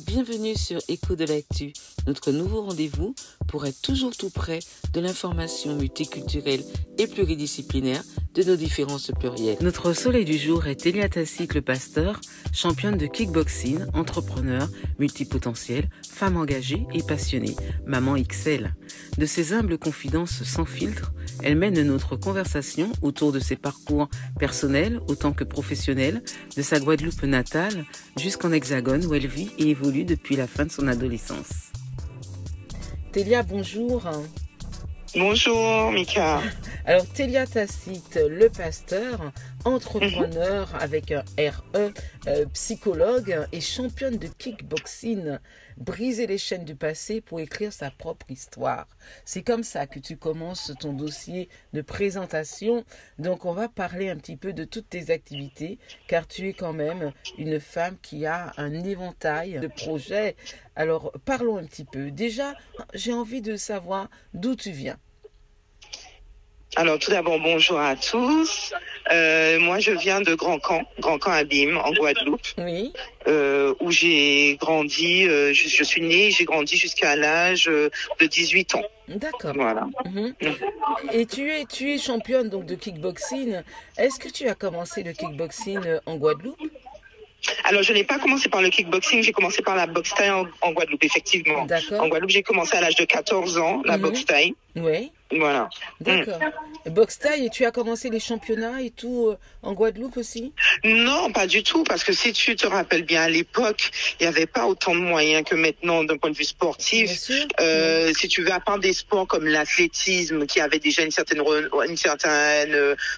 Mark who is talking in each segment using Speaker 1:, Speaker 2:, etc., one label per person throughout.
Speaker 1: Bienvenue sur Écho de l'actu, notre nouveau rendez-vous pour être toujours tout près de l'information multiculturelle et pluridisciplinaire de nos différences plurielles. Notre soleil du jour est Télia Tacite Le Pasteur, championne de kickboxing, entrepreneur, multipotentielle, femme engagée et passionnée, maman XL. De ses humbles confidences sans filtre, elle mène notre conversation autour de ses parcours personnels autant que professionnels, de sa Guadeloupe natale jusqu'en Hexagone où elle vit et évolue depuis la fin de son adolescence. Télia, bonjour.
Speaker 2: Bonjour, Mika.
Speaker 1: Alors, Télia Tacite Le Pasteur, entrepreneur avec un RE, psychologue et championne de kickboxing, briser les chaînes du passé pour écrire sa propre histoire. C'est comme ça que tu commences ton dossier de présentation. Donc, on va parler un petit peu de toutes tes activités, car tu es quand même une femme qui a un éventail de projets. Alors, parlons un petit peu. Déjà, j'ai envie de savoir d'où tu viens.
Speaker 2: Alors, tout d'abord, bonjour à tous. Moi, je viens de Grand Camp Abîme, en Guadeloupe,
Speaker 1: Oui.
Speaker 2: Où j'ai grandi. Je suis née, j'ai grandi jusqu'à l'âge de 18 ans.
Speaker 1: D'accord.
Speaker 2: Voilà.
Speaker 1: Et tu es championne donc de kickboxing. Est-ce que tu as commencé le kickboxing en Guadeloupe?
Speaker 2: Alors, je n'ai pas commencé par le kickboxing, j'ai commencé par la boxe thaï en Guadeloupe, effectivement.
Speaker 1: D'accord.
Speaker 2: En Guadeloupe, j'ai commencé à l'âge de 14 ans, la boxe thaï.
Speaker 1: Oui.
Speaker 2: Voilà.
Speaker 1: D'accord. Boxe thaï, et tu as commencé les championnats et tout en Guadeloupe aussi?
Speaker 2: Non, pas du tout, parce que si tu te rappelles bien, à l'époque, il n'y avait pas autant de moyens que maintenant d'un point de vue sportif.
Speaker 1: Bien sûr.
Speaker 2: Si tu veux, à part des sports comme l'athlétisme, qui avait déjà une certaine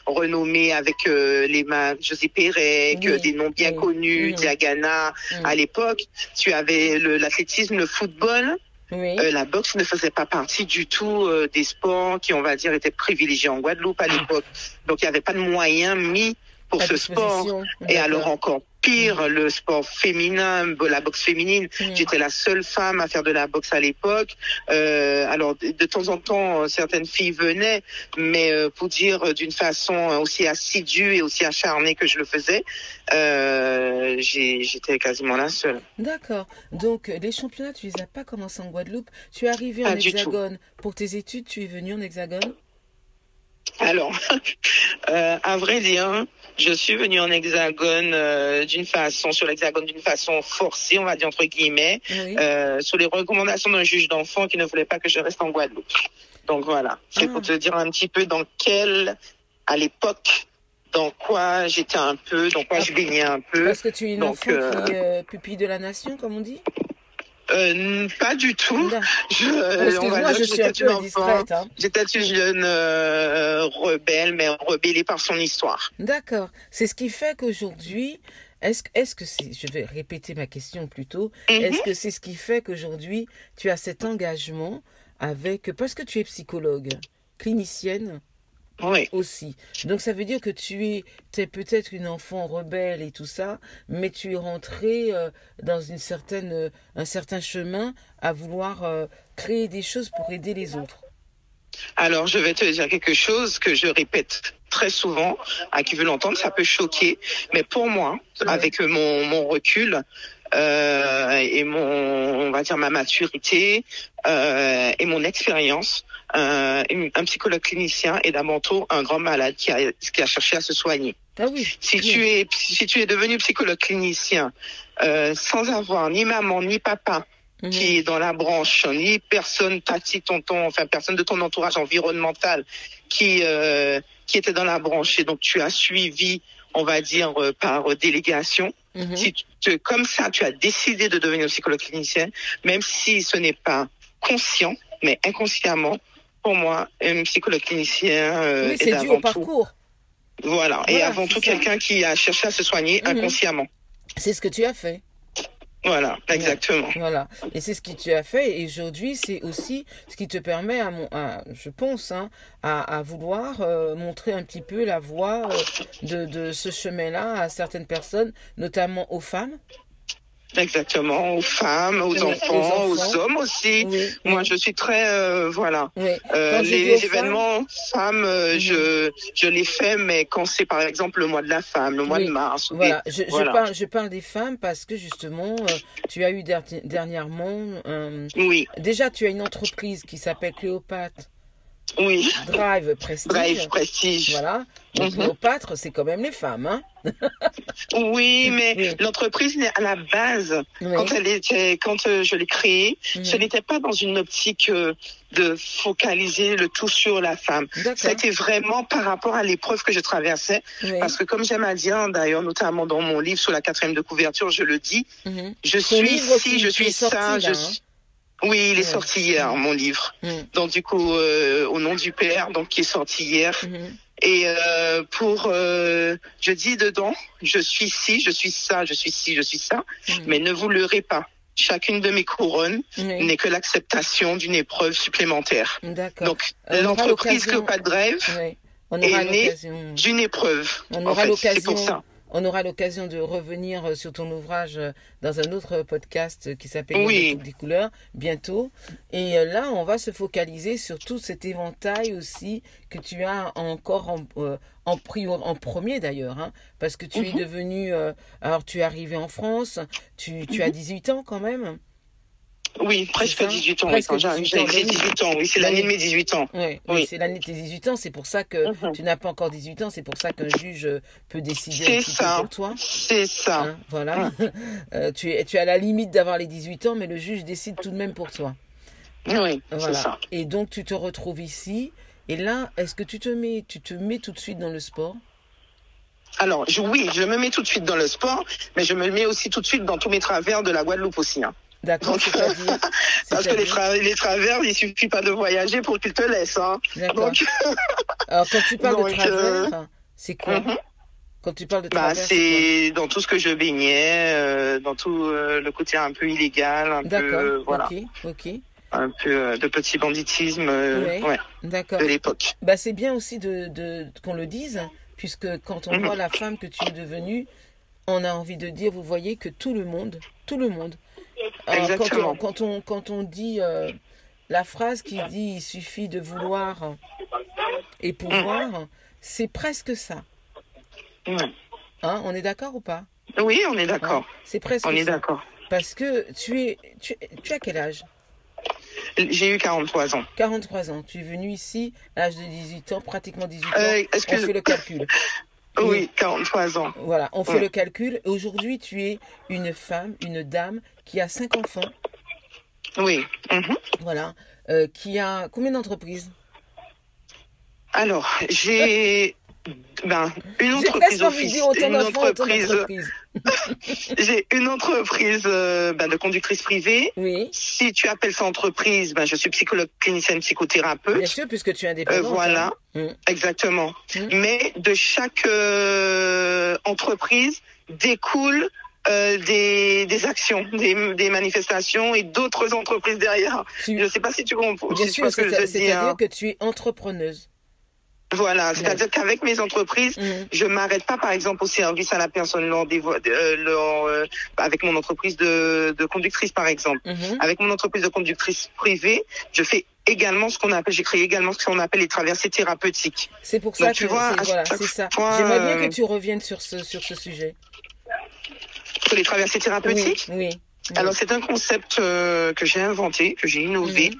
Speaker 2: renommée avec les marques José Pérec, des noms bien connus, Diagana, à l'époque, tu avais l'athlétisme, le football.
Speaker 1: Oui.
Speaker 2: La boxe ne faisait pas partie du tout des sports qui, on va dire, étaient privilégiés en Guadeloupe à l'époque. Donc, il n'y avait pas de moyens mis pour ce sport. Et alors, encore pire, le sport féminin, la boxe féminine. J'étais la seule femme à faire de la boxe à l'époque. Alors, de temps en temps, certaines filles venaient, mais pour dire d'une façon aussi assidue et aussi acharnée que je le faisais, j'étais quasiment la seule.
Speaker 1: D'accord. Donc, les championnats, tu les as pas commencés en Guadeloupe. Tu es arrivée en Hexagone. Pour tes études, tu es venue en Hexagone?
Speaker 2: Alors, à vrai dire, je suis venue en Hexagone sur l'Hexagone d'une façon forcée, on va dire entre guillemets, sur les recommandations d'un juge d'enfant qui ne voulait pas que je reste en Guadeloupe. Donc voilà, c'est pour te dire un petit peu à l'époque, dans quoi j'étais un peu, dans quoi je baignais un peu.
Speaker 1: Parce que tu es une enfant qui est pupille de la nation, comme on dit?
Speaker 2: Pas du tout.
Speaker 1: Excuse-moi, je suis un peu indiscrète.
Speaker 2: J'étais une jeune rebelle, mais rebellée par son histoire.
Speaker 1: D'accord. C'est ce qui fait qu'aujourd'hui, est-ce que c'est, je vais répéter ma question plutôt, est-ce que c'est ce qui fait qu'aujourd'hui, tu as cet engagement parce que tu es psychologue, clinicienne?
Speaker 2: Oui.
Speaker 1: Aussi. Donc ça veut dire que tu es peut-être une enfant rebelle et tout ça, mais tu es rentrée dans un certain chemin à vouloir créer des choses pour aider les autres.
Speaker 2: Alors je vais te dire quelque chose que je répète très souvent, à qui veut l'entendre, ça peut choquer, mais pour moi, avec mon recul, et on va dire ma maturité et mon expérience, un psychologue clinicien est d'abord un grand malade qui a cherché à se soigner.
Speaker 1: Ah oui.
Speaker 2: Si tu es devenu psychologue clinicien sans avoir ni maman ni papa qui est dans la branche, ni personne, tati, tonton, enfin personne de ton entourage environnemental qui était dans la branche, et donc tu as suivi, on va dire, par délégation. Comme ça, tu as décidé de devenir psychologue clinicien, même si ce n'est pas conscient, mais inconsciemment, pour moi, un psychologue clinicien
Speaker 1: est dû au parcours.
Speaker 2: Voilà, et avant tout quelqu'un qui a cherché à se soigner inconsciemment.
Speaker 1: C'est ce que tu as fait.
Speaker 2: Voilà, exactement.
Speaker 1: Voilà, et c'est ce que tu as fait, et aujourd'hui, c'est aussi ce qui te permet, je pense, à vouloir montrer un petit peu la voie de ce chemin-là à certaines personnes, notamment aux femmes.
Speaker 2: Exactement, aux femmes, aux enfants, aux hommes aussi.
Speaker 1: Oui,
Speaker 2: Moi,
Speaker 1: oui.
Speaker 2: je suis très, voilà.
Speaker 1: Oui. Quand je dis
Speaker 2: Les
Speaker 1: aux
Speaker 2: événements femmes, je les fais, mais quand c'est par exemple le mois de la femme, le mois de
Speaker 1: oui,
Speaker 2: mars,
Speaker 1: voilà.
Speaker 2: voilà.
Speaker 1: Je parle des femmes parce que justement, tu as eu dernièrement,
Speaker 2: Oui,
Speaker 1: déjà tu as une entreprise qui s'appelle Cléopâtre
Speaker 2: oui.
Speaker 1: Drive Prestige.
Speaker 2: Drive Prestige.
Speaker 1: Voilà. Donc Cléopâtre, c'est quand même les femmes, hein.
Speaker 2: Oui, mais
Speaker 1: Oui.
Speaker 2: l'entreprise, à la base,
Speaker 1: Oui.
Speaker 2: quand je l'ai créée, ce n'était pas dans une optique de focaliser le tout sur la femme.
Speaker 1: D'accord.
Speaker 2: C'était vraiment par rapport à l'épreuve que je traversais.
Speaker 1: Oui.
Speaker 2: Parce que comme j'aime à dire, d'ailleurs, notamment dans mon livre sur la 4e de couverture, je le dis, je
Speaker 1: Ton
Speaker 2: suis
Speaker 1: livre
Speaker 2: ci, je suis
Speaker 1: sorti,
Speaker 2: ça,
Speaker 1: là,
Speaker 2: Oui, il est sorti hier, mon livre. Donc du coup, au nom du Père, donc qui est sorti hier. Et je dis dedans, je suis ci, je suis ça, je suis ci, je suis ça, mais ne vous leurrez pas. Chacune de mes couronnes n'est que l'acceptation d'une épreuve supplémentaire.
Speaker 1: D'accord.
Speaker 2: Donc l'entreprise Cléopâtre Drive est née d'une épreuve.
Speaker 1: On aura l'occasion.
Speaker 2: C'est pour ça.
Speaker 1: On aura l'occasion de revenir sur ton ouvrage dans un autre podcast qui s'appelle Toutes des couleurs, bientôt. Et là, on va se focaliser sur tout cet éventail aussi que tu as encore en premier d'ailleurs, hein, parce que tu es devenu... alors, tu es arrivé en France, tu as 18 ans quand même.
Speaker 2: Oui, presque 18 ans.
Speaker 1: Presque
Speaker 2: j'ai 18 ans, oui, c'est l'année de mes 18 ans.
Speaker 1: Oui, c'est l'année de tes 18 ans, c'est pour ça que tu n'as pas encore 18 ans, c'est pour ça qu'un juge peut décider un petit peu pour toi.
Speaker 2: C'est ça.
Speaker 1: Hein, voilà. Tu es à la limite d'avoir les 18 ans, mais le juge décide tout de même pour toi.
Speaker 2: Oui,
Speaker 1: voilà.
Speaker 2: C'est ça.
Speaker 1: Et donc, tu te retrouves ici, et là, est-ce que tu te mets tout de suite dans le sport ?
Speaker 2: Alors, oui, je me mets tout de suite dans le sport, mais je me mets aussi tout de suite dans tous mes travers de la Guadeloupe aussi, hein.
Speaker 1: D'accord, c'est-à-dire
Speaker 2: parce que les travers, il suffit pas de voyager pour qu'ils te laissent. Hein.
Speaker 1: D'accord. Alors, quand tu parles de travers, c'est quoi Quand tu parles de travers,
Speaker 2: c'est dans tout ce que je baignais, dans tout le côté un peu illégal, un peu, voilà.
Speaker 1: Ok.
Speaker 2: Un peu de petit banditisme de l'époque.
Speaker 1: Bah, c'est bien aussi qu'on le dise, puisque quand on voit la femme que tu es devenue, on a envie de dire, vous voyez que tout le monde, quand on dit la phrase qui dit il suffit de vouloir et pouvoir, c'est presque ça. Hein, on est d'accord ou pas?
Speaker 2: Oui, on est d'accord.
Speaker 1: C'est presque ça.
Speaker 2: On est d'accord.
Speaker 1: Parce que tu as quel âge?
Speaker 2: J'ai eu 43 ans.
Speaker 1: 43 ans. Tu es venu ici à l'âge de 18 ans, pratiquement 18 ans. On fait le calcul.
Speaker 2: Oui, 43 ans.
Speaker 1: Voilà, on fait le calcul. Aujourd'hui, tu es une femme, une dame qui a 5 enfants.
Speaker 2: Oui.
Speaker 1: Voilà. Qui a combien d'entreprises?
Speaker 2: Alors, j'ai une entreprise j'ai une entreprise de conductrice privée.
Speaker 1: Oui.
Speaker 2: Si tu appelles ça entreprise, je suis psychologue clinicienne psychothérapeute.
Speaker 1: Bien sûr, puisque tu es indépendante.
Speaker 2: Voilà, exactement. Mais de chaque entreprise découle des actions, des manifestations et d'autres entreprises derrière. Je ne sais pas si tu comprends.
Speaker 1: Bien sûr, c'est-à-dire que tu es entrepreneuse.
Speaker 2: Voilà, c'est-à-dire qu'avec mes entreprises, je m'arrête pas, par exemple, au service à la personne avec mon entreprise de conductrice, par exemple. Avec mon entreprise de conductrice privée, je fais également j'ai créé également ce qu'on appelle les traversées thérapeutiques.
Speaker 1: C'est pour ça c'est ça. J'aimerais bien que tu reviennes sur ce sujet.
Speaker 2: Sur les traversées thérapeutiques?
Speaker 1: Oui.
Speaker 2: Alors, c'est un concept que j'ai inventé, que j'ai innové,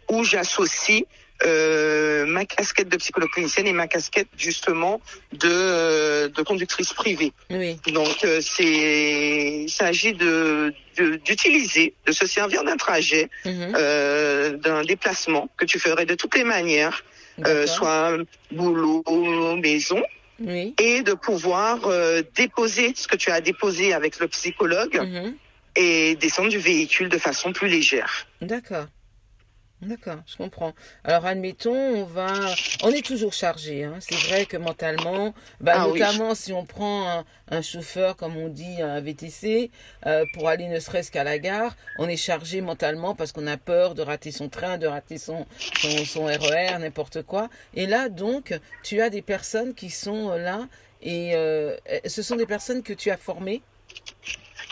Speaker 2: où j'associe ma casquette de psychologue clinicienne et ma casquette justement de conductrice privée.
Speaker 1: Oui.
Speaker 2: Donc il s'agit de se servir d'un trajet, d'un déplacement que tu ferais de toutes les manières, soit boulot, maison.
Speaker 1: Oui.
Speaker 2: Et de pouvoir déposer ce que tu as déposé avec le psychologue et descendre du véhicule de façon plus légère.
Speaker 1: D'accord, je comprends. Alors, admettons, on est toujours chargé, hein. C'est vrai que mentalement, notamment si on prend un chauffeur, comme on dit, un VTC, pour aller ne serait-ce qu'à la gare, on est chargé mentalement parce qu'on a peur de rater son train, de rater son RER, n'importe quoi. Et là, donc, tu as des personnes qui sont là et ce sont des personnes que tu as formées?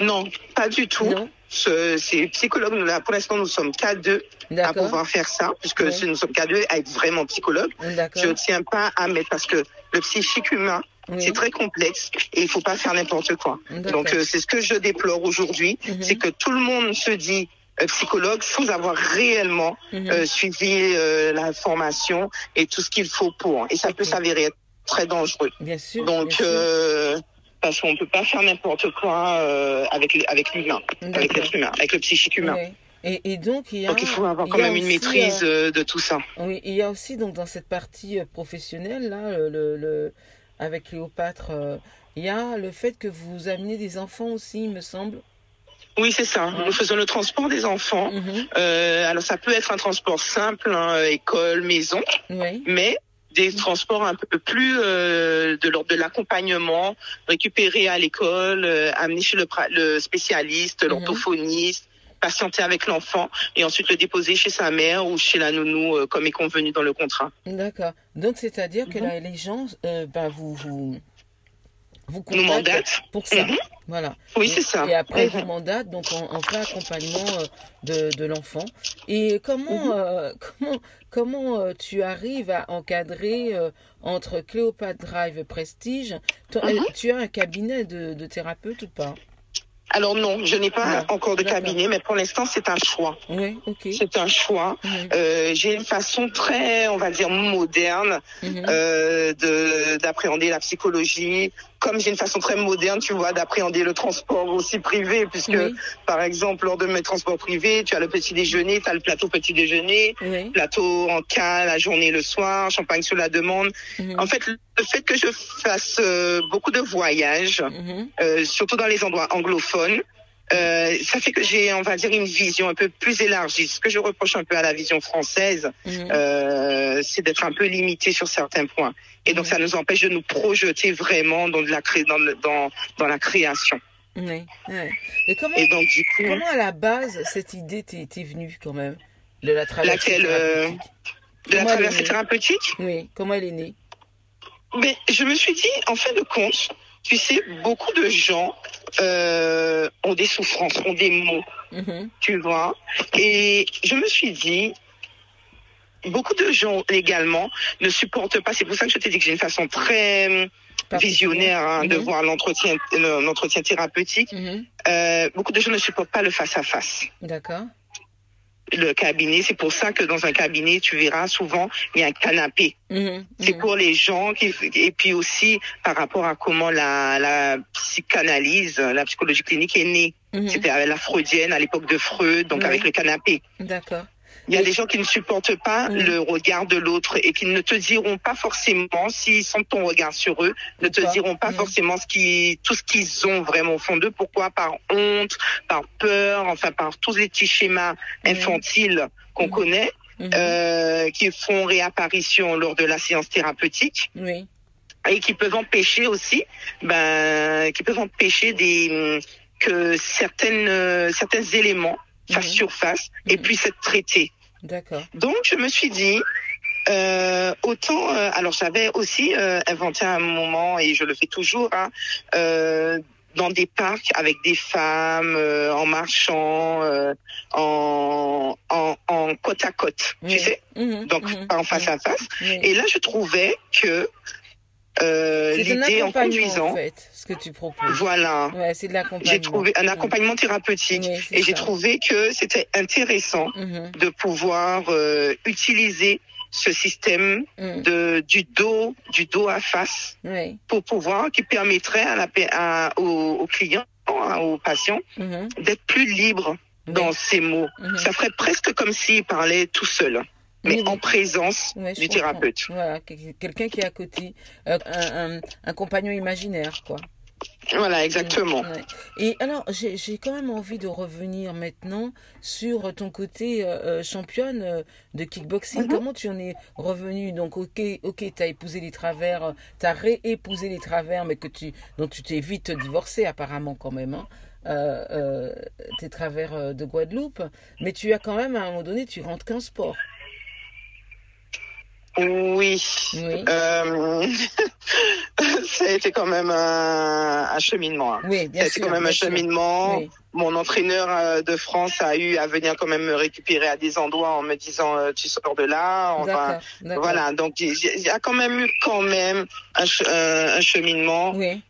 Speaker 2: Non, pas du tout.
Speaker 3: Non.
Speaker 2: C'est psychologue. Là, pour l'instant, nous sommes qu'à deux à pouvoir faire ça, puisque si nous sommes qu'à deux à être vraiment psychologue. Je ne tiens pas à mettre, parce que le psychique humain, c'est très complexe et il faut pas faire n'importe quoi. Donc, c'est ce que je déplore aujourd'hui, c'est que tout le monde se dit psychologue sans avoir réellement suivi la formation et tout ce qu'il faut pour. Et ça peut s'avérer être très dangereux.
Speaker 3: Bien sûr.
Speaker 2: Donc,
Speaker 3: bien sûr.
Speaker 2: parce qu'on peut pas faire n'importe quoi avec l'humain, avec l'être humain, avec le psychique humain.
Speaker 3: Et donc, il
Speaker 2: faut avoir quand même une maîtrise de tout ça.
Speaker 3: Oui, il y a aussi, donc, dans cette partie professionnelle, là, avec Cléopâtre, il y a le fait que vous amenez des enfants aussi, il me semble.
Speaker 2: Oui, c'est ça. Nous faisons le transport des enfants. Alors, ça peut être un transport simple, hein, école, maison, mais des transports un peu plus de l'ordre de l'accompagnement, récupérer à l'école, amener chez le spécialiste, l'orthophoniste, patienter avec l'enfant et ensuite le déposer chez sa mère ou chez la nounou comme est convenu dans le contrat.
Speaker 3: D'accord. Donc, c'est-à-dire que là, les gens, vous
Speaker 2: nous mandatent
Speaker 3: pour ça. Voilà.
Speaker 2: Oui, c'est ça.
Speaker 3: Et après, vous mandatent donc en vrai accompagnement de l'enfant. Et comment tu arrives à encadrer entre Cléopâtre Drive Prestige? Tu as un cabinet de thérapeute ou pas?
Speaker 2: Alors non, je n'ai pas encore de cabinet, mais pour l'instant, c'est un choix.
Speaker 3: Oui, ok.
Speaker 2: C'est un choix. J'ai une façon très, on va dire, moderne d'appréhender la psychologie. Comme j'ai une façon très moderne, tu vois, d'appréhender le transport aussi privé, puisque, par exemple, lors de mes transports privés, tu as le petit déjeuner, tu as le plateau petit déjeuner, plateau en cas, la journée, le soir, champagne sur la demande. En fait, le fait que je fasse beaucoup de voyages, surtout dans les endroits anglophones, ça fait que j'ai, on va dire, une vision un peu plus élargie. Ce que je reproche un peu à la vision française, c'est d'être un peu limité sur certains points. Et donc, ça nous empêche de nous projeter vraiment dans la création.
Speaker 3: Et
Speaker 2: donc, du coup,
Speaker 3: comment à la base, cette idée t'est venue quand même, de la traversée thérapeutique?
Speaker 2: De la traversée thérapeutique?
Speaker 3: Oui, comment elle est née?
Speaker 2: Mais je me suis dit, en fin de compte, tu sais, beaucoup de gens ont des souffrances, ont des maux, tu vois. Et je me suis dit, beaucoup de gens également ne supportent pas. C'est pour ça que je t'ai dit que j'ai une façon très visionnaire de voir l'entretien thérapeutique. Beaucoup de gens ne supportent pas le face-à-face.
Speaker 3: D'accord.
Speaker 2: Le cabinet, c'est pour ça que dans un cabinet, tu verras souvent, il y a un canapé. C'est pour les gens et puis aussi par rapport à comment la psychanalyse, la psychologie clinique est née. C'était avec la freudienne à l'époque de Freud, donc avec le canapé.
Speaker 3: D'accord.
Speaker 2: Il y a des gens qui ne supportent pas le regard de l'autre et qui ne te diront pas forcément, s'ils sentent ton regard sur eux, ne te diront pas forcément tout ce qu'ils ont vraiment au fond d'eux. Pourquoi? Par honte, par peur, enfin par tous les petits schémas infantiles qu'on connaît, qui font réapparition lors de la séance thérapeutique. Et qui peuvent empêcher aussi, que certains éléments fassent surface et puissent être traités.
Speaker 3: D'accord.
Speaker 2: Donc, je me suis dit, autant... alors, j'avais aussi inventé un moment, et je le fais toujours, dans des parcs avec des femmes, en marchant, en côte à côte, tu sais, donc pas en face à face. Et là, je trouvais que l'idée en conduisant,
Speaker 3: en fait, ce que tu proposes.
Speaker 2: Voilà.
Speaker 3: Ouais, c'est de l'accompagnement.
Speaker 2: J'ai trouvé un accompagnement thérapeutique et j'ai trouvé que c'était intéressant de pouvoir utiliser ce système du dos à face pour pouvoir, qui permettrait aux clients, aux patients, d'être plus libres dans ces mots. Ça ferait presque comme s'ils parlaient tout seuls, mais en présence du thérapeute.
Speaker 3: Voilà, quelqu'un qui est à côté, un compagnon imaginaire, quoi.
Speaker 2: Voilà, exactement.
Speaker 3: Et alors, j'ai quand même envie de revenir maintenant sur ton côté championne de kickboxing. Comment tu en es revenue? Donc, ok, t'as épousé les travers, t'as réépousé les travers, mais dont tu t'es vite divorcée apparemment quand même, tes travers de Guadeloupe. Mais tu as quand même, à un moment donné, tu rentres qu'un sport.
Speaker 2: Oui. ça a été quand même un cheminement. Hein.
Speaker 3: Oui, bien sûr.
Speaker 2: C'est quand même un cheminement.
Speaker 3: Oui.
Speaker 2: Mon entraîneur de France a eu à venir quand même me récupérer à des endroits en me disant tu sors de là. Enfin,
Speaker 3: d'accord.
Speaker 2: voilà. Donc il y a quand même eu un cheminement.
Speaker 3: Oui.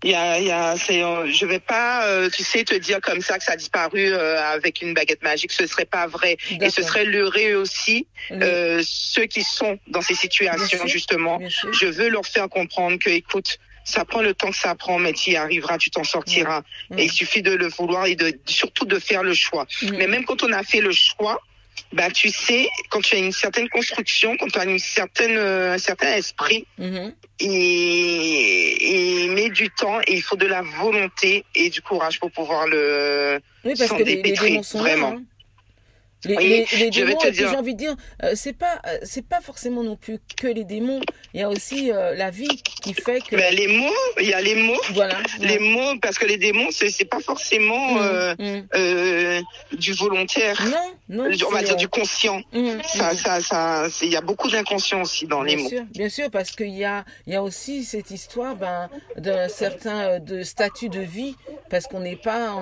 Speaker 2: Je vais pas, tu sais, te dire comme ça que ça a disparu avec une baguette magique. Ce serait pas vrai. Et ce serait leurrer aussi ceux qui sont dans ces situations justement. Je veux leur faire comprendre que, écoute, ça prend le temps que ça prend, mais tu y arriveras, tu t'en sortiras. Et il suffit de le vouloir et surtout de faire le choix. Mais même quand on a fait le choix, bah tu sais, quand tu as une certaine construction, quand tu as un certain esprit, il met du temps et il faut de la volonté et du courage pour pouvoir
Speaker 3: s'en dépêtrer, vraiment. Là, hein. Les démons, et puis j'ai envie de dire, c'est pas forcément non plus que les démons. Il y a aussi la vie qui fait que.
Speaker 2: Ben, les mots, il y a les mots.
Speaker 3: Voilà.
Speaker 2: Les mots, parce que les démons, c'est pas forcément du volontaire.
Speaker 3: Non.
Speaker 2: On va dire du conscient. Il y a beaucoup d'inconscient aussi dans les mots.
Speaker 3: Bien sûr, parce qu'il y a aussi cette histoire d'un certain de statut de vie, parce on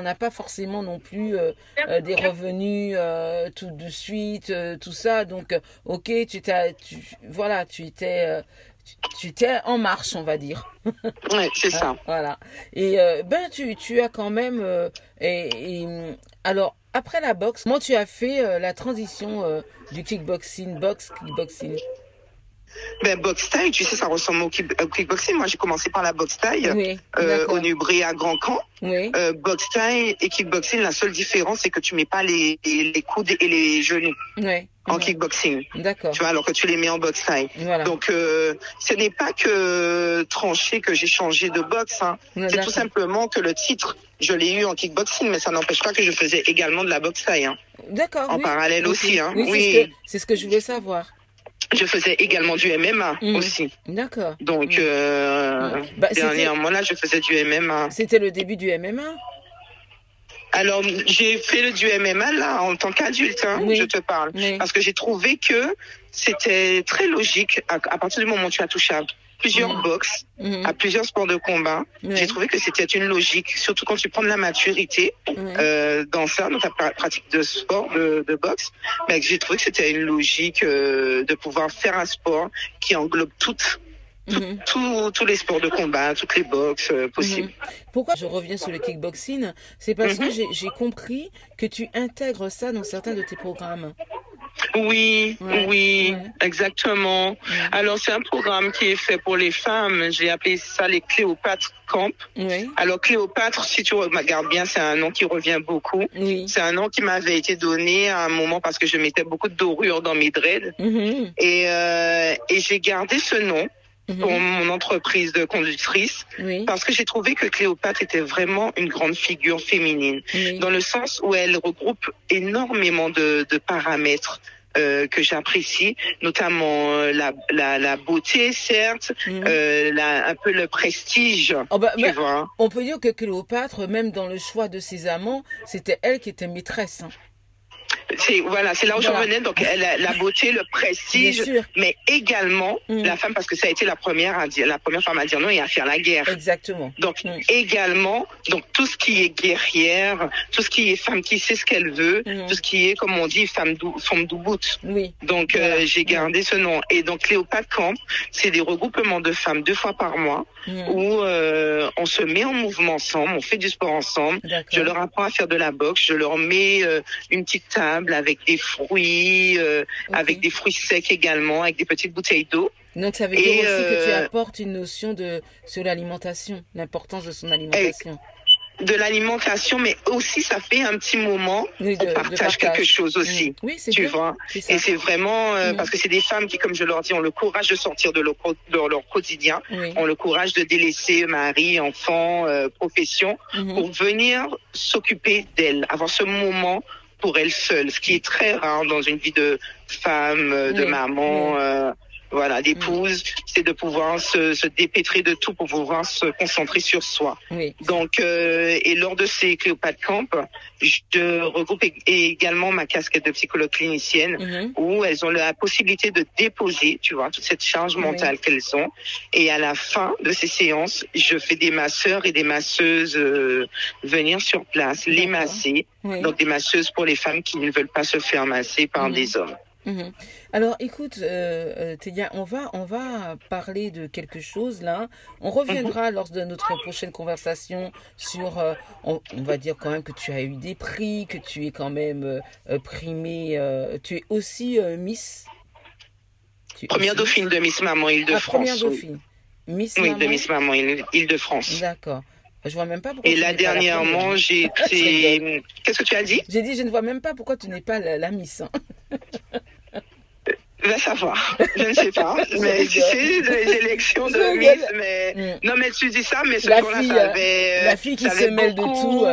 Speaker 3: n'a pas forcément non plus des revenus. Tout de suite, tout ça. Donc, ok, tu étais en marche, on va dire.
Speaker 2: Ouais, c'est ça.
Speaker 3: Voilà. Et tu as quand même. Alors, après la boxe, comment tu as fait la transition du kickboxing, kickboxing?
Speaker 2: Ben, boxe taille, tu sais, ça ressemble au kickboxing. Moi, j'ai commencé par la boxe taille, au Nubré à Grand Camp.
Speaker 3: Oui.
Speaker 2: Boxe taille et kickboxing, la seule différence, c'est que tu mets pas les coudes et les genoux. En kickboxing.
Speaker 3: D'accord.
Speaker 2: Tu vois, alors que tu les mets en boxe taille.
Speaker 3: Voilà.
Speaker 2: Donc, ce n'est pas que tranché que j'ai changé de boxe, hein. C'est tout simplement que le titre, je l'ai eu en kickboxing, mais ça n'empêche pas que je faisais également de la boxe taille, hein.
Speaker 3: D'accord.
Speaker 2: En parallèle aussi, hein.
Speaker 3: Oui. C'est ce que je voulais savoir.
Speaker 2: Je faisais également du MMA aussi.
Speaker 3: D'accord.
Speaker 2: Donc, dernièrement, là, je faisais du MMA.
Speaker 3: C'était le début du MMA?
Speaker 2: Alors, j'ai fait du MMA, là, en tant qu'adulte, hein, je te parle. Parce que j'ai trouvé que c'était très logique, à partir du moment où tu as touché à plusieurs boxes, à plusieurs sports de combat, j'ai trouvé que c'était une logique, surtout quand tu prends de la maturité dans ça, dans ta pratique de sport, de boxe, mais j'ai trouvé que c'était une logique de pouvoir faire un sport qui englobe tous les sports de combat, toutes les boxes possibles.
Speaker 3: Pourquoi je reviens sur le kickboxing? C'est parce que j'ai compris que tu intègres ça dans certains de tes programmes.
Speaker 2: Oui, exactement. Alors, c'est un programme qui est fait pour les femmes. J'ai appelé ça les Cléopâtre Camp. Alors, Cléopâtre, si tu regardes bien, c'est un nom qui revient beaucoup. C'est un nom qui m'avait été donné à un moment parce que je mettais beaucoup de dorures dans mes dreads. Et j'ai gardé ce nom pour mon entreprise de conductrice, parce que j'ai trouvé que Cléopâtre était vraiment une grande figure féminine, dans le sens où elle regroupe énormément de paramètres que j'apprécie, notamment la beauté, certes, un peu le prestige, tu vois.
Speaker 3: On peut dire que Cléopâtre, même dans le choix de ses amants, c'était elle qui était maîtresse.
Speaker 2: C'est là où je revenais. Donc la beauté, le prestige, mais également la femme, parce que ça a été la première femme à dire non et à faire la guerre.
Speaker 3: Exactement.
Speaker 2: Donc également, tout ce qui est guerrière, tout ce qui est femme qui sait ce qu'elle veut, tout ce qui est, comme on dit, femme douboute. Donc j'ai gardé ce nom. Et donc Cléopâtre Camp, c'est des regroupements de femmes 2 fois par mois où on se met en mouvement ensemble, on fait du sport ensemble. Je leur apprends à faire de la boxe, je leur mets une petite table avec des fruits, avec des fruits secs également, avec des petites bouteilles d'eau.
Speaker 3: Donc ça veut dire aussi que tu apportes une notion sur l'alimentation, l'importance de son alimentation.
Speaker 2: De l'alimentation, mais aussi ça fait un petit moment on partage quelque chose aussi. Tu vois. Et c'est vraiment parce que c'est des femmes qui, comme je leur dis, ont le courage de sortir de leur quotidien, ont le courage de délaisser mari, enfant, profession, pour venir s'occuper d'elles, avoir ce moment pour elles seules, ce qui est très rare dans une vie de femme, de maman. voilà, d'épouse, c'est de pouvoir se dépêtrer de tout pour pouvoir se concentrer sur soi.
Speaker 3: Oui.
Speaker 2: Donc, et lors de ces Cléopâtre Camp, je regroupe également ma casquette de psychologue clinicienne, où elles ont la possibilité de déposer, tu vois, toute cette charge mentale qu'elles ont. Et à la fin de ces séances, je fais des masseurs et des masseuses venir sur place, les masser. Donc des masseuses pour les femmes qui ne veulent pas se faire masser par des hommes.
Speaker 3: Alors, écoute, Télia, on va parler de quelque chose là. On reviendra lors de notre prochaine conversation sur, on va dire quand même que tu as eu des prix, que tu es quand même primée. Tu es aussi Miss.
Speaker 2: Première dauphine de Miss Maman Île-de-France.
Speaker 3: Première dauphine. Miss Maman.
Speaker 2: Oui, de Miss Maman Île-de-France.
Speaker 3: D'accord. Je vois même pas pourquoi.
Speaker 2: Et là, dernièrement, j'ai été. Qu'est-ce que tu as dit?
Speaker 3: J'ai dit, je ne vois même pas pourquoi tu n'es pas la Miss.
Speaker 2: Va savoir, je ne sais pas, mais tu sais, les élections de Miss, mais non, mais tu dis ça, mais ce jour-là, ça avait
Speaker 3: la fille qui se mêle de tout,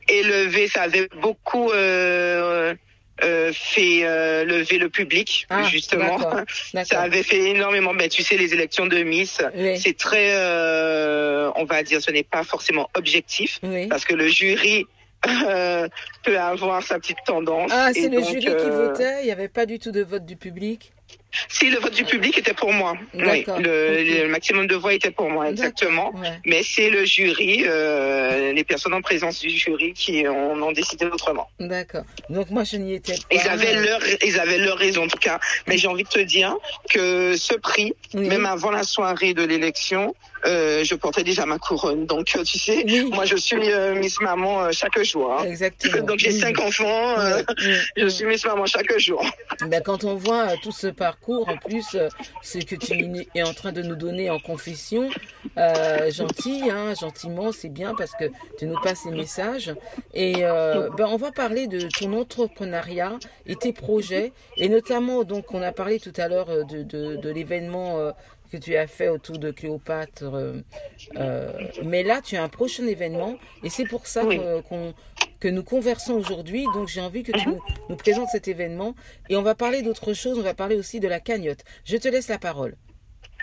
Speaker 2: élevé, ça avait beaucoup fait lever le public, justement. D'accord. Ça avait fait énormément. Mais tu sais, les élections de Miss, c'est très, on va dire, ce n'est pas forcément objectif, parce que le jury peut avoir sa petite tendance.
Speaker 3: Ah, c'est le jury qui votait, il n'y avait pas du tout de vote du public?
Speaker 2: Si, le vote du public était pour moi. Oui, le maximum de voix était pour moi, exactement. Mais c'est le jury, les personnes en présence du jury qui ont décidé autrement.
Speaker 3: D'accord. Donc moi, je n'y étais pas.
Speaker 2: Ils avaient leur raison, en tout cas. Mais j'ai envie de te dire que ce prix, même avant la soirée de l'élection, je portais déjà ma couronne. Donc, tu sais, moi, je suis Miss Maman chaque jour. Hein.
Speaker 3: Exactement.
Speaker 2: Donc, j'ai 5 enfants. Je suis Miss Maman chaque jour.
Speaker 3: Ben, quand on voit tout ce parcours, en plus, ce que tu es en train de nous donner en confession, gentiment, c'est bien parce que tu nous passes ces messages. Et on va parler de ton entrepreneuriat et tes projets. Et notamment, donc, on a parlé tout à l'heure de l'événement que tu as fait autour de Cléopâtre. Mais là, tu as un prochain événement et c'est pour ça que nous conversons aujourd'hui. Donc, j'ai envie que tu nous présentes cet événement et on va parler d'autre chose. On va parler aussi de la cagnotte. Je te laisse la parole.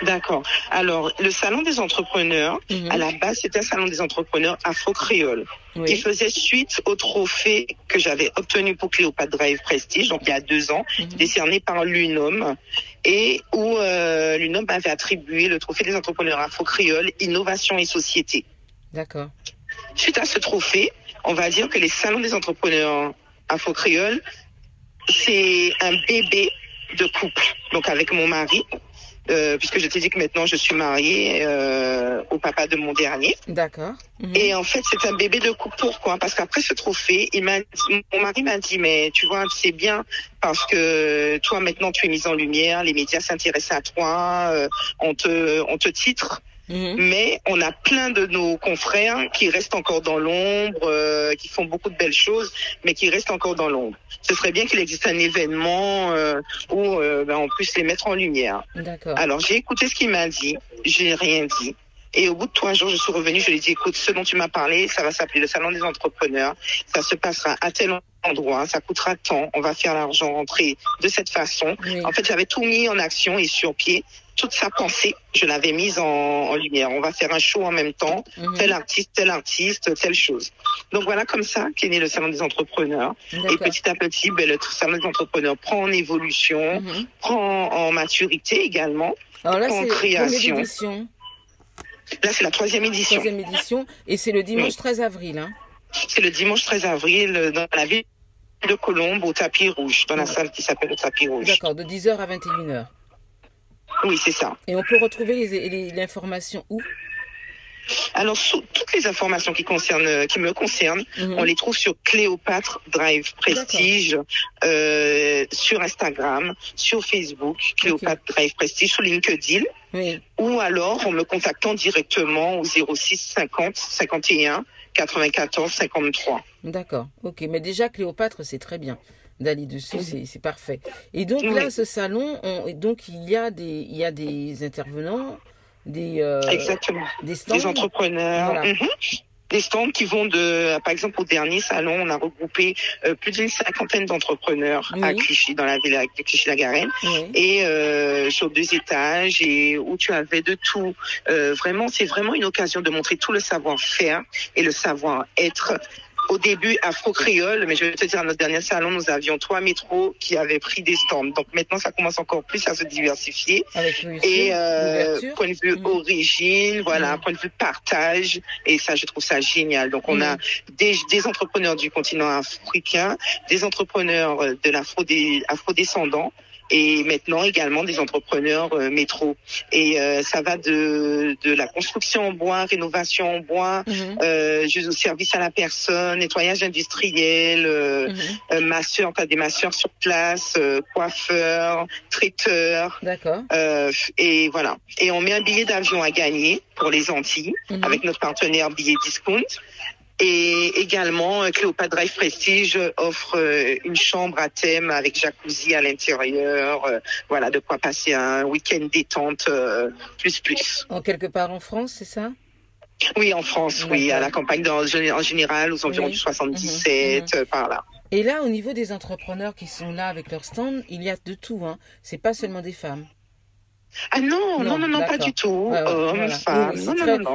Speaker 2: D'accord. Alors, le salon des entrepreneurs, à la base, c'était un salon des entrepreneurs afro-créole qui faisait suite au trophée que j'avais obtenu pour Cléopâtre Drive Prestige, donc il y a 2 ans, décerné par l'UNOM, et où l'UNOM avait attribué le trophée des entrepreneurs afro-créoles, innovation et société.
Speaker 3: D'accord.
Speaker 2: Suite à ce trophée, on va dire que les salons des entrepreneurs afro-créoles, c'est un bébé de couple, donc avec mon mari. Puisque je t'ai dit que maintenant je suis mariée au papa de mon dernier.
Speaker 3: D'accord.
Speaker 2: Et en fait, c'est un bébé de couple. Pourquoi? Parce qu'après ce trophée, mon mari m'a dit, mais tu vois, c'est bien parce que toi maintenant tu es mise en lumière, les médias s'intéressent à toi, on te titre. Mais on a plein de nos confrères qui restent encore dans l'ombre, qui font beaucoup de belles choses, mais qui restent encore dans l'ombre. Ce serait bien qu'il existe un événement où on puisse les mettre en lumière.
Speaker 3: D'accord.
Speaker 2: Alors j'ai écouté ce qu'il m'a dit, j'ai rien dit. Et au bout de 3 jours, je suis revenue, je lui ai dit, écoute, ce dont tu m'as parlé, ça va s'appeler le Salon des entrepreneurs. Ça se passera à tel endroit, ça coûtera tant, on va faire l'argent rentrer de cette façon. En fait, j'avais tout mis en action et sur pied. Toute sa pensée, je l'avais mise en lumière. On va faire un show en même temps, tel artiste, telle chose. Donc voilà comme ça qu'est né le Salon des entrepreneurs. Et petit à petit, le Salon des entrepreneurs prend en évolution, prend en maturité également,
Speaker 3: alors là,
Speaker 2: en création. Là, c'est la 3e édition.
Speaker 3: 3e édition, et c'est le dimanche 13 avril. Hein.
Speaker 2: C'est le dimanche 13 avril dans la ville de Colombes, au Tapis Rouge, dans la salle qui s'appelle le Tapis Rouge.
Speaker 3: D'accord, de 10h à 21h.
Speaker 2: Oui, c'est ça.
Speaker 3: Et on peut retrouver l'information où?
Speaker 2: Alors, toutes les informations qui me concernent, on les trouve sur Cléopâtre Drive Prestige, sur Instagram, sur Facebook, Cléopâtre Drive Prestige, sur LinkedIn, ou alors en me contactant directement au 06 50 51 94 53.
Speaker 3: D'accord, ok. Mais déjà, Cléopâtre, c'est très bien. D'aller dessus, c'est parfait. Et donc là, ce salon, donc il y a des intervenants,
Speaker 2: exactement,
Speaker 3: des stands,
Speaker 2: des entrepreneurs.
Speaker 3: Voilà.
Speaker 2: des stands qui vont par exemple, au dernier salon, on a regroupé plus d'une 50aine d'entrepreneurs à Clichy, dans la ville de Clichy-la-Garenne, et sur 2 étages, et où tu avais de tout. Vraiment, c'est vraiment une occasion de montrer tout le savoir-faire et le savoir-être. Au début, afro-créole, mais je vais te dire, à notre dernier salon, nous avions 3 métros qui avaient pris des stands. Donc maintenant, ça commence encore plus à se diversifier. Et point de vue origine, voilà, point de vue partage. Et ça, je trouve ça génial. Donc on a des entrepreneurs du continent africain, des entrepreneurs de l'afro-descendants, et maintenant également des entrepreneurs métro. Et ça va de la construction en bois, rénovation en bois, juste service à la personne, nettoyage industriel, masseur, t'as des masseurs sur place, coiffeurs, traiteurs.
Speaker 3: D'accord.
Speaker 2: Et voilà. Et on met un billet d'avion à gagner pour les Antilles avec notre partenaire Billet Discount. Et également, Cléopâtre Drive Prestige offre une chambre à thème avec jacuzzi à l'intérieur. Voilà, de quoi passer un week-end détente plus.
Speaker 3: En quelque part en France, c'est ça?
Speaker 2: Oui, en France, oui, à la campagne en général, aux environs du 77, par là.
Speaker 3: Et là, au niveau des entrepreneurs qui sont là avec leur stand, il y a de tout, hein. C'est pas seulement des femmes.
Speaker 2: Ah non, pas du tout. Hommes, femmes,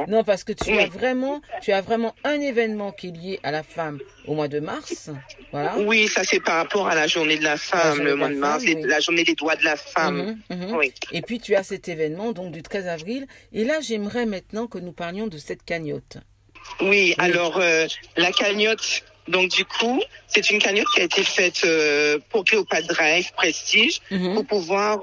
Speaker 3: non, parce que tu as vraiment un événement qui est lié à la femme au mois de mars. Voilà.
Speaker 2: Oui, ça c'est par rapport à la journée de la femme, le mois de mars, la journée des droits de la femme. Oui.
Speaker 3: Et puis tu as cet événement donc du 13 avril. Et là, j'aimerais maintenant que nous parlions de cette cagnotte.
Speaker 2: Oui. Alors la cagnotte. Donc du coup, c'est une cagnotte qui a été faite pour Cléopâtre Drive Prestige pour pouvoir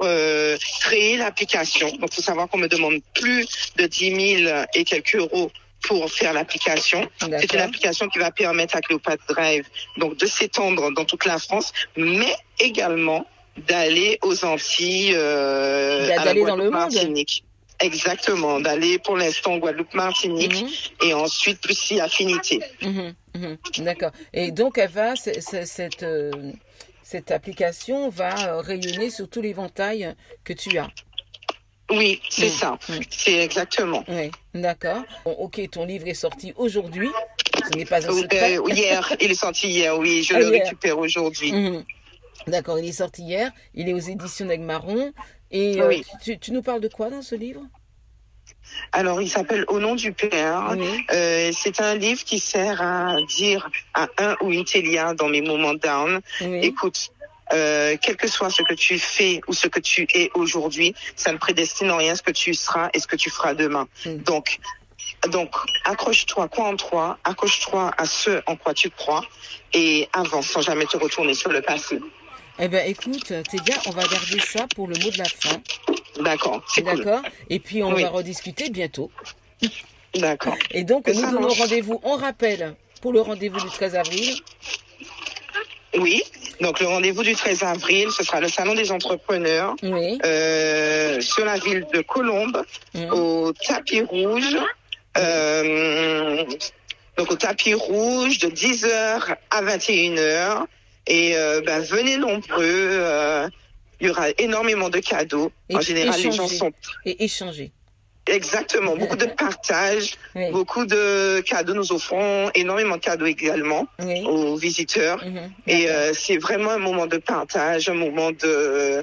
Speaker 2: créer l'application. Donc il faut savoir qu'on me demande plus de 10 000 et quelques euros pour faire l'application. C'est une application qui va permettre à Cléopâtre Drive donc de s'étendre dans toute la France, mais également d'aller aux Antilles,
Speaker 3: d'aller dans le monde.
Speaker 2: Martinique. Exactement, d'aller pour l'instant en Guadeloupe-Martinique et ensuite plus si affinité.
Speaker 3: D'accord. Et donc cette application va rayonner sur tout l'éventail que tu as.
Speaker 2: Oui, c'est ça. C'est exactement.
Speaker 3: Oui, d'accord. Bon, ok, ton livre est sorti aujourd'hui. Ce n'est pas un secret.
Speaker 2: Hier, il est sorti hier, oui. Je le récupère aujourd'hui.
Speaker 3: D'accord, il est sorti hier. Il est aux éditions d'Aigle Marron. Et tu nous parles de quoi dans ce livre?
Speaker 2: Alors, il s'appelle Au nom du Père. C'est un livre qui sert à dire à un ou une Télia dans mes moments down, écoute, quel que soit ce que tu fais ou ce que tu es aujourd'hui, ça ne prédestine en rien ce que tu seras et ce que tu feras demain. Donc, accroche-toi, crois en toi, accroche-toi à ce en quoi tu crois et avance sans jamais te retourner sur le passé.
Speaker 3: Eh bien, écoute, Télia, on va garder ça pour le mot de la fin.
Speaker 2: D'accord, c'est cool.
Speaker 3: D'accord. Et puis, on va rediscuter bientôt.
Speaker 2: D'accord.
Speaker 3: Et donc, nous donnons rendez-vous, on rappelle, pour le rendez-vous du 13 avril.
Speaker 2: Oui, donc le rendez-vous du 13 avril, ce sera le Salon des entrepreneurs sur la ville de Colombes, au tapis rouge. Donc, au tapis rouge de 10h à 21h. Et venez nombreux, il y aura énormément de cadeaux. En général, les gens sont...
Speaker 3: Et échanger.
Speaker 2: Exactement, beaucoup de partage, beaucoup de cadeaux. Nous offrons énormément de cadeaux également aux visiteurs. Et c'est vraiment un moment de partage, un moment je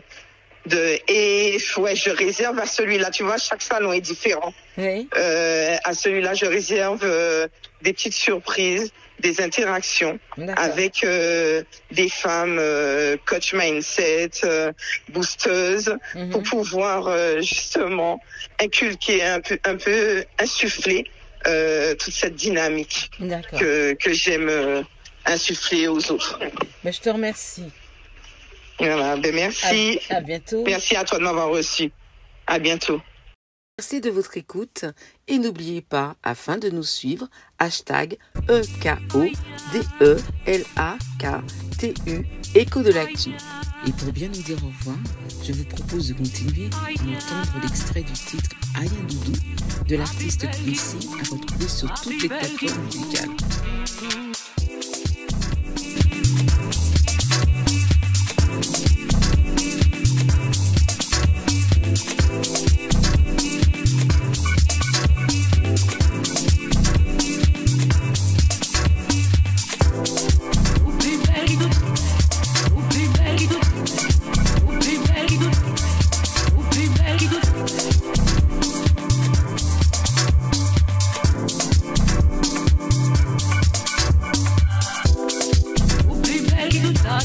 Speaker 2: réserve à celui-là. Tu vois, chaque salon est différent. À celui-là, je réserve des petites surprises, des interactions avec des femmes coach mindset, boosteuses, pour pouvoir justement inculquer un peu insuffler toute cette dynamique que j'aime insuffler aux autres.
Speaker 3: Mais je te remercie.
Speaker 2: Voilà, merci.
Speaker 3: À bientôt.
Speaker 2: Merci à toi de m'avoir reçu. À bientôt.
Speaker 1: Merci de votre écoute et n'oubliez pas, afin de nous suivre, hashtag EKODELAKTU, Écho de l'actu. Et pour bien nous dire au revoir, je vous propose de continuer à entendre l'extrait du titre Aya Doudou de l'artiste Quincy à retrouver sur toutes les plateformes musicales.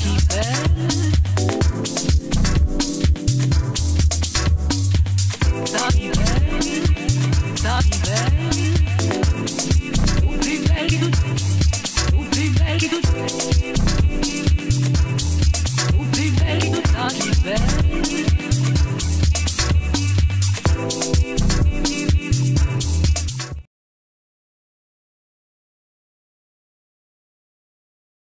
Speaker 3: qui perd.